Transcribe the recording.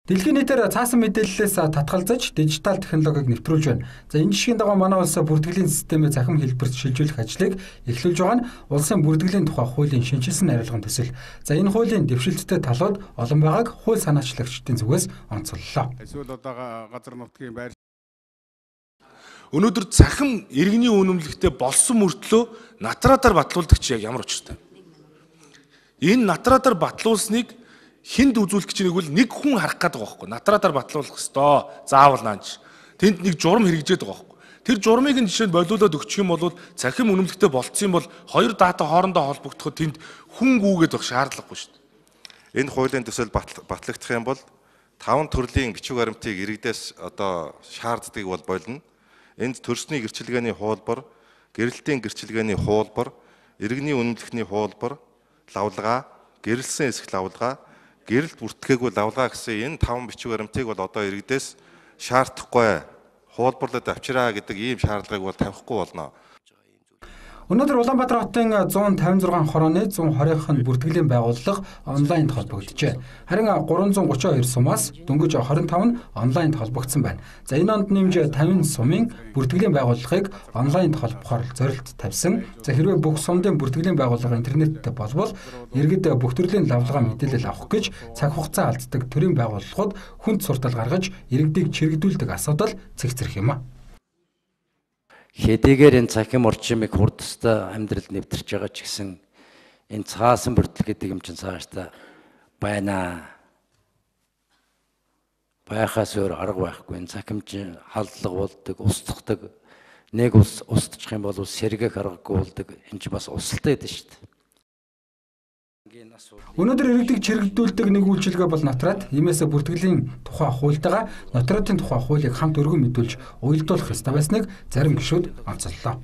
Дэлхийн нийтээр цаасан мэдээллээс татгалзаж дижитал технологиг нэвтрүүлж байна. За энэ жишгийн дагуу манай улс бүртгэлийн системээ захим хэлбэрт шилжүүлэх ажлыг эхлүүлж байгаа нь улсын бүртгэлийн тухай хуулийн шинжилсэн хариулгын төсөл. За энэ хуулийн дэвшилттэй талууд олон байгааг хууль санаачлагчдын зүгээс онцоллоо. Эсвэл одоо газар нутгийн байр өнөөдөр захим иргэний үнэмлэхтэй болсон мөртлөө натраатаар батлуулдаг чи яг ямар учиртай. Энэ натраатаар батлуулсныг хинд үзүүлэх чинь нэг хүн харах гээд байгаа байхгүй. Натраатаар батлуулах ёстой. Заавал наанч. Тэнд нэг журам хэрэгжээд байгаа байхгүй. Тэр журмыг нь жишээ нь болиулаад өгчих юм бол захим үнэмлэхтэй болцсон бол хоёр дата хоорондоо холбогдоход тэнд хүн гүгээд байх шаардлагагүй шүү дээ. Энэ хуулийн төсөл батлагдах юм бол 5 төрлийн бичиг баримтыг иргэдээс одоо шаарддаг бол болно. Энд төрсний гэрчилгээний хуулбар, гэрэлтийн гэрчилгээний хуулбар, иргэний үнэмлэхний хуулбар, лавлгаа, гэрэлсэн эсэх лавлгаа, гэрэлт бүртгэгээгүй лавлгаа гэсэн энэ 5 бичиг баримтыг бол одоо иргэдээс шаардахгүй хуулбарлаад авчираа гэдэг ийм шаардлагыг бол тавихгүй болно. Өнөөдөр Улаанбаатар хотын 156 хорооны 120-ын бүртгэлийн байгууллага онлайнд холбогджээ. Харин 332 сумаас дөнгөж 25 нь онлайнд холбогдсон байна. За энэ онд нэмж 50 сумын бүртгэлийн байгууллагыг онлайнд холбохоор зорилт тавьсан. За хэрвээ бүх сумдын бүртгэлийн байгууллага интернеттэй болбол иргэд бүх төрлийн лавлгаа мэдээлэл авах гэж цаг хугацаа алддаг төрийн байгууллагууд хүнд суртал гаргаж иргэдийг чирэгдүүлдэг асуудал цэгцрэх юм а. Хэдийгээр энэ захим орчмыг хурдтай амьдралд нэвтэрч байгаа ч гэсэн энэ цаасан бүртгэл гэдэг юм чинь цаашдаа байна. Байхаас өөр арга байхгүй. Энэ захимч халдлага болдог, устддаг. Нэг устчих юм бол сэргээх аргагүй болдог. Энэ ч бас усалтай байдаг шүү дээ. Өнөөдөр иргэдийг чирэгдүүлдэг нэг үйлчилгээ бол нотрат. Иймээс бүртгэлийн тухай хуультайгаа нотратын тухай хуулийг хамт өргөн мэдүүлж уялдуулах ёстой байсныг зарим гишүүд онцоллоо.